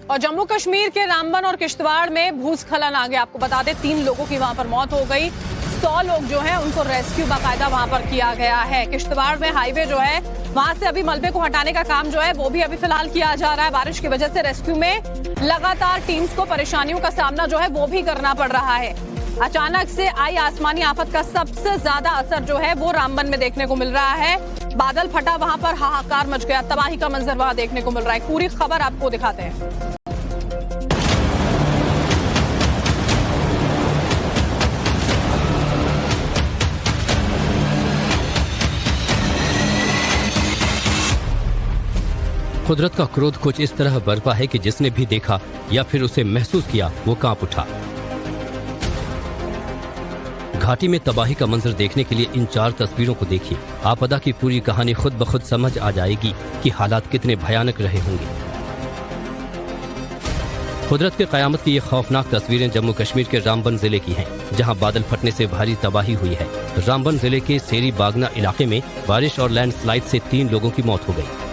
और जम्मू कश्मीर के रामबन और किश्तवाड़ में भूस्खलन आ गया। आपको बता दें 3 लोगों की वहां पर मौत हो गई। 100 लोग जो हैं उनको रेस्क्यू बाकायदा वहां पर किया गया है। किश्तवाड़ में हाईवे जो है वहां से अभी मलबे को हटाने का काम जो है वो भी अभी फिलहाल किया जा रहा है। बारिश की वजह से रेस्क्यू में लगातार टीम्स को परेशानियों का सामना जो है वो भी करना पड़ रहा है। अचानक से आई आसमानी आफत का सबसे ज्यादा असर जो है वो रामबन में देखने को मिल रहा है। बादल फटा, वहां पर हाहाकार मच गया, तबाही का मंजर वहां देखने को मिल रहा है। पूरी खबर आपको दिखाते हैं। कुदरत का क्रोध कुछ इस तरह बरपा है कि जिसने भी देखा या फिर उसे महसूस किया वो कांप उठा। घाटी में तबाही का मंजर देखने के लिए इन 4 तस्वीरों को देखिए। आपदा की पूरी कहानी खुद ब खुद समझ आ जाएगी कि हालात कितने भयानक रहे होंगे। कुदरत के कयामत की ये खौफनाक तस्वीरें जम्मू कश्मीर के रामबन जिले की हैं, जहां बादल फटने से भारी तबाही हुई है। रामबन जिले के सेरी बागना इलाके में बारिश और लैंडस्लाइड से 3 लोगों की मौत हो गई।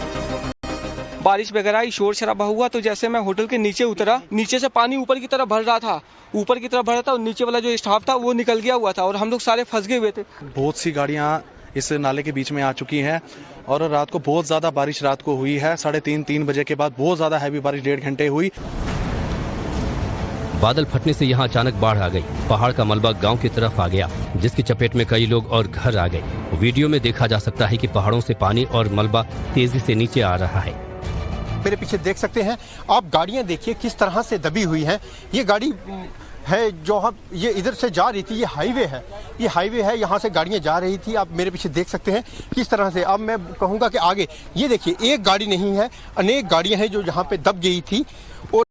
बारिश वगैरह ही शोर शराबा हुआ तो जैसे मैं होटल के नीचे उतरा, नीचे से पानी ऊपर की तरफ भर रहा था, और नीचे वाला जो स्टाफ था वो निकल गया हुआ था और हम लोग सारे फंस गए हुए थे। बहुत सी गाड़ियां इस नाले के बीच में आ चुकी हैं और रात को बहुत ज्यादा बारिश रात को हुई है। 3:30 बजे के बाद बहुत ज्यादा हैवी बारिश 1.5 घंटे हुई। बादल फटने से यहाँ अचानक बाढ़ आ गई। पहाड़ का मलबा गांव की तरफ आ गया, जिसकी चपेट में कई लोग और घर आ गए। वीडियो में देखा जा सकता है कि पहाड़ों से पानी और मलबा तेजी से नीचे आ रहा है। मेरे पीछे देख सकते हैं आप, गाड़ियां देखिए किस तरह से दबी हुई हैं। ये गाड़ी है जो हम ये इधर से जा रही थी, ये हाईवे है, यहाँ से गाड़ियां जा रही थी। आप मेरे पीछे देख सकते हैं किस तरह से। अब मैं कहूँगा कि आगे ये देखिए, एक गाड़ी नहीं है, अनेक गाड़ियां हैं जो यहाँ पे दब गई थी और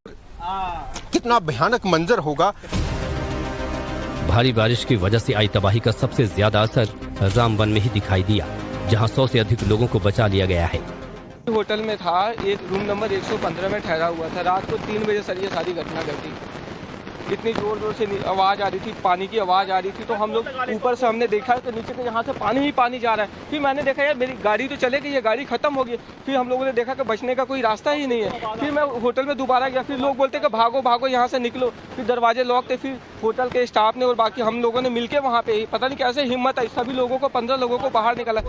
कितना भयानक मंजर होगा। भारी बारिश की वजह से आई तबाही का सबसे ज्यादा असर रामबन में ही दिखाई दिया, जहाँ 100 से अधिक लोगों को बचा लिया गया है। होटल में था, एक रूम नंबर 115 में ठहरा हुआ था। रात को 3 बजे सर ये सारी घटना घटी। इतनी जोर जोर से आवाज़ आ रही थी, पानी की आवाज़ आ रही थी। तो हम लोग ऊपर से हमने देखा तो नीचे से यहाँ से पानी ही पानी जा रहा है। फिर मैंने देखा यार मेरी गाड़ी तो चले गई, ये गाड़ी खत्म हो गई। फिर हम लोगों ने देखा कि बचने का कोई रास्ता ही नहीं है। फिर मैं होटल में दोबारा गया, फिर लोग बोलते कि भागो भागो यहाँ से निकलो। फिर दरवाजे लॉक थे। फिर होटल के स्टाफ ने और बाकी हम लोगों ने मिलकर वहाँ पे पता नहीं कैसे हिम्मत आई, सभी लोगों को 15 लोगों को बाहर निकाला।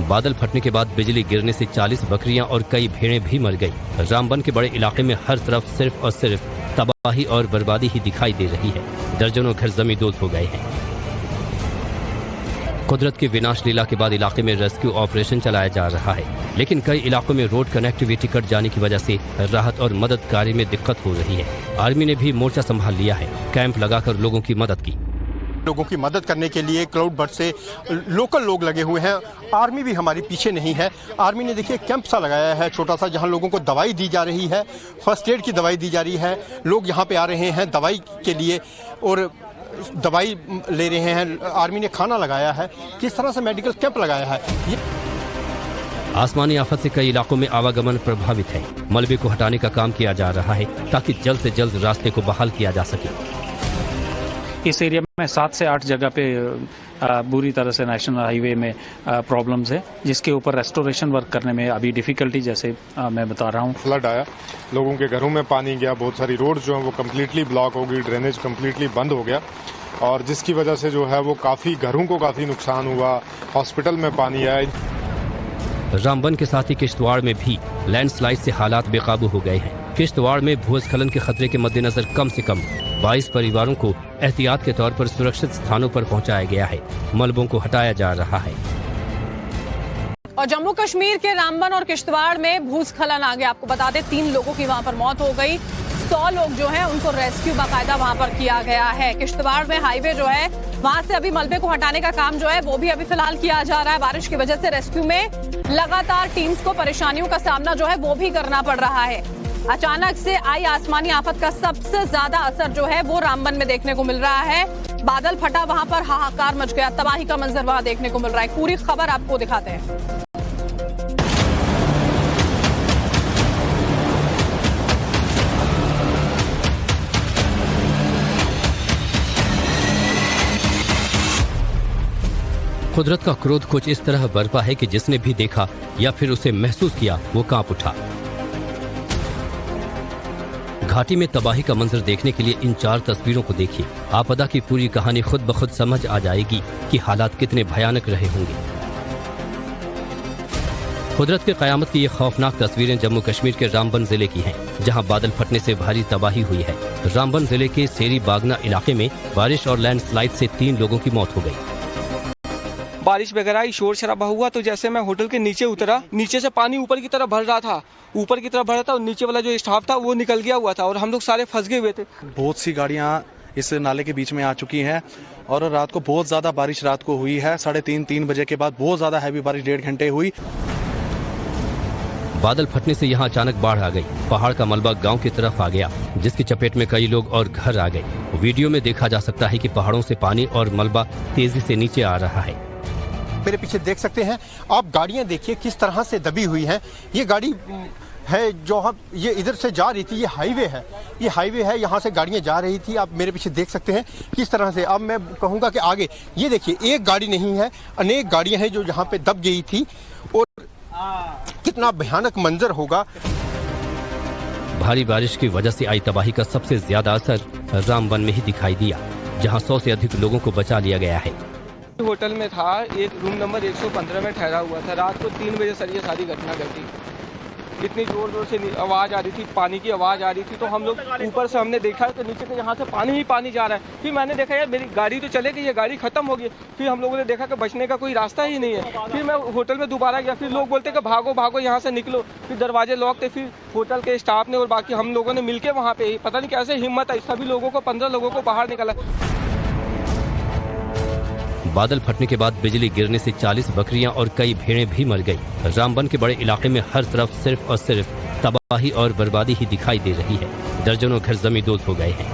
बादल फटने के बाद बिजली गिरने से 40 बकरियां और कई भेड़ें भी मर गई। रामबन के बड़े इलाके में हर तरफ सिर्फ और सिर्फ तबाही और बर्बादी ही दिखाई दे रही है। दर्जनों घर जमींदोज हो गए हैं। कुदरत की विनाश लीला के बाद इलाके में रेस्क्यू ऑपरेशन चलाया जा रहा है, लेकिन कई इलाकों में रोड कनेक्टिविटी कट जाने की वजह से राहत और मदद कार्य में दिक्कत हो रही है। आर्मी ने भी मोर्चा संभाल लिया है, कैंप लगाकर लोगों की मदद की। लोगों की मदद करने के लिए क्लाउड बर्ड से लोकल लोग लगे हुए हैं। आर्मी भी हमारी पीछे नहीं है। आर्मी ने देखिए कैंप सा लगाया है छोटा सा, जहां लोगों को दवाई दी जा रही है, फर्स्ट एड की दवाई दी जा रही है। लोग यहां पे आ रहे हैं दवाई के लिए और दवाई ले रहे हैं। आर्मी ने खाना लगाया है, किस तरह से मेडिकल कैंप लगाया है। आसमानी आफत से कई इलाकों में आवागमन प्रभावित है। मलबे को हटाने का काम किया जा रहा है ताकि जल्द से जल्द रास्ते को बहाल किया जा सके। इस एरिया में 7 से 8 जगह पे बुरी तरह से नेशनल हाईवे में प्रॉब्लम्स है, जिसके ऊपर रेस्टोरेशन वर्क करने में अभी डिफिकल्टी, जैसे मैं बता रहा हूँ। फ्लड आया, लोगों के घरों में पानी गया, बहुत सारी रोड जो है वो कम्प्लीटली ब्लॉक हो गई, ड्रेनेज कम्प्लीटली बंद हो गया और जिसकी वजह से जो है वो काफ़ी घरों को काफ़ी नुकसान हुआ। हॉस्पिटल में पानी आया। रामबन के साथ ही किश्तवाड़ में भी लैंडस्लाइड से हालात बेकाबू हो गए हैं। किश्तवाड़ में भूस्खलन के खतरे के मद्देनजर कम से कम 22 परिवारों को एहतियात के तौर पर सुरक्षित स्थानों पर पहुंचाया गया है। मलबों को हटाया जा रहा है। और जम्मू कश्मीर के रामबन और किश्तवाड़ में भूस्खलन आ गया। आपको बता दें 3 लोगों की वहां पर मौत हो गई। 100 लोग जो हैं उनको रेस्क्यू बाकायदा वहां पर किया गया है। किश्तवाड़ में हाईवे जो है वहां से अभी मलबे को हटाने का काम जो है वो भी अभी फिलहाल किया जा रहा है। बारिश की वजह से रेस्क्यू में लगातार टीम्स को परेशानियों का सामना जो है वो भी करना पड़ रहा है। अचानक से आई आसमानी आफत का सबसे ज्यादा असर जो है वो रामबन में देखने को मिल रहा है। बादल फटा, वहां पर हाहाकार मच गया, तबाही का मंजर वहां देखने को मिल रहा है। पूरी खबर आपको दिखाते हैं। कुदरत का क्रोध कुछ इस तरह बरपा है कि जिसने भी देखा या फिर उसे महसूस किया वो कांप उठा। घाटी में तबाही का मंजर देखने के लिए इन 4 तस्वीरों को देखिए। आपदा की पूरी कहानी खुद ब खुद समझ आ जाएगी कि हालात कितने भयानक रहे होंगे। कुदरत के कयामत की ये खौफनाक तस्वीरें जम्मू कश्मीर के रामबन जिले की हैं, जहां बादल फटने से भारी तबाही हुई है। रामबन जिले के सेरी बागना इलाके में बारिश और लैंडस्लाइड से 3 लोगों की मौत हो गई। बारिश वगैरह ही शोर शराबा हुआ तो जैसे मैं होटल के नीचे उतरा, नीचे से पानी ऊपर की तरफ भर रहा था, ऊपर की तरफ भर रहा था और नीचे वाला जो स्टाफ था वो निकल गया हुआ था और हम लोग सारे फंस गए हुए थे। बहुत सी गाड़ियां इस नाले के बीच में आ चुकी हैं और रात को बहुत ज़्यादा बारिश रात को हुई है। 3:30 बजे के बाद बहुत ज़्यादा हैवी बारिश 1.5 घंटे हुई। बादल फटने से यहाँ अचानक बाढ़ आ गई। पहाड़ का मलबा गांव की तरफ आ गया, जिसकी चपेट में कई लोग और घर आ गए। वीडियो में देखा जा सकता है कि पहाड़ों से पानी और मलबा तेजी से नीचे आ रहा है। मेरे पीछे देख सकते हैं आप, गाड़ियां देखिए किस तरह से दबी हुई हैं। ये गाड़ी है जो हम ये इधर से जा रही थी, ये हाईवे है, यहाँ से गाड़ियां जा रही थी। आप मेरे पीछे देख सकते हैं किस तरह से। अब मैं कहूँगा कि आगे ये देखिए, एक गाड़ी नहीं है, अनेक गाड़ियां हैं जो यहाँ पे दब गई थी और कितना भयानक मंजर होगा। भारी बारिश की वजह से आई तबाही का सबसे ज्यादा असर रामबन में ही दिखाई दिया, जहां 100 से अधिक लोगों को बचा लिया गया है। होटल में था, एक रूम नंबर 115 में ठहरा हुआ था। रात को 3 बजे सर ये सारी घटना घटी। इतनी जोर जोर से आवाज़ आ रही थी, पानी की आवाज़ आ रही थी। तो हम लोग ऊपर से हमने देखा तो नीचे से यहाँ से पानी ही पानी जा रहा है। फिर मैंने देखा यार मेरी गाड़ी तो चलेगी, ये गाड़ी खत्म हो गई। फिर हम लोगों ने देखा कि बचने का कोई रास्ता ही नहीं है। फिर मैं होटल में दोबारा गया, फिर लोग बोलते कि भागो भागो यहाँ से निकलो। फिर दरवाजे लॉक थे। फिर होटल के स्टाफ ने और बाकी हम लोगों ने मिलकर वहाँ पे पता नहीं कैसे हिम्मत आई, सभी लोगों को 15 लोगों को बाहर निकाला। बादल फटने के बाद बिजली गिरने से 40 बकरियां और कई भेड़ें भी मर गई। रामबन के बड़े इलाके में हर तरफ सिर्फ और सिर्फ तबाही और बर्बादी ही दिखाई दे रही है। दर्जनों घर जमींदोज हो गए हैं।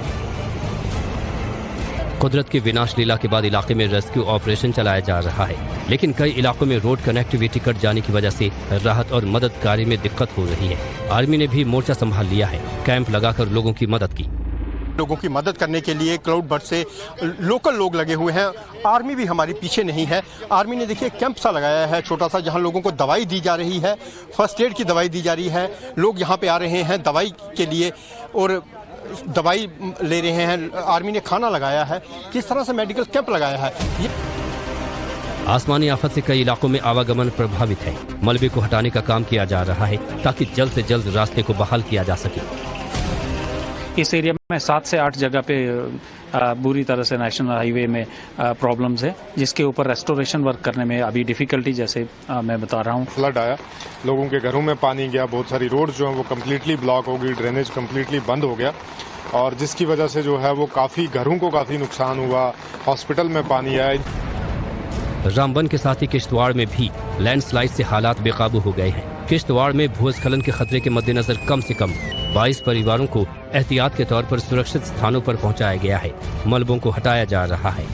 कुदरत की विनाश लीला के बाद इलाके में रेस्क्यू ऑपरेशन चलाया जा रहा है, लेकिन कई इलाकों में रोड कनेक्टिविटी कट जाने की वजह से राहत और मदद कार्य में दिक्कत हो रही है। आर्मी ने भी मोर्चा संभाल लिया है, कैंप लगाकर लोगों की मदद की। लोगों की मदद करने के लिए क्लाउड बर्ड से लोकल लोग लगे हुए हैं। आर्मी भी हमारे पीछे नहीं है। आर्मी ने देखिए कैंप सा लगाया है छोटा सा, जहां लोगों को दवाई दी जा रही है, फर्स्ट एड की दवाई दी जा रही है। लोग यहां पे आ रहे हैं दवाई के लिए और दवाई ले रहे हैं। आर्मी ने खाना लगाया है, किस तरह से मेडिकल कैंप लगाया है। आसमानी आफत से कई इलाकों में आवागमन प्रभावित है। मलबे को हटाने का काम किया जा रहा है ताकि जल्द से जल्द रास्ते को बहाल किया जा सके। इस एरिया में 7 से 8 जगह पे बुरी तरह से नेशनल हाईवे में प्रॉब्लम्स है, जिसके ऊपर रेस्टोरेशन वर्क करने में अभी डिफिकल्टी, जैसे मैं बता रहा हूँ। फ्लड आया, लोगों के घरों में पानी गया, बहुत सारी रोड जो है वो कम्प्लीटली ब्लॉक हो गई, ड्रेनेज कम्प्लीटली बंद हो गया और जिसकी वजह से जो है वो काफ़ी घरों को काफ़ी नुकसान हुआ। हॉस्पिटल में पानी आया। रामबन के साथ ही किश्तवाड़ में भी लैंडस्लाइड से हालात बेकाबू हो गए हैं। किश्तवाड़ में भूस्खलन के खतरे के मद्देनजर कम से कम 22 परिवारों को एहतियात के तौर पर सुरक्षित स्थानों पर पहुंचाया गया है। मलबों को हटाया जा रहा है।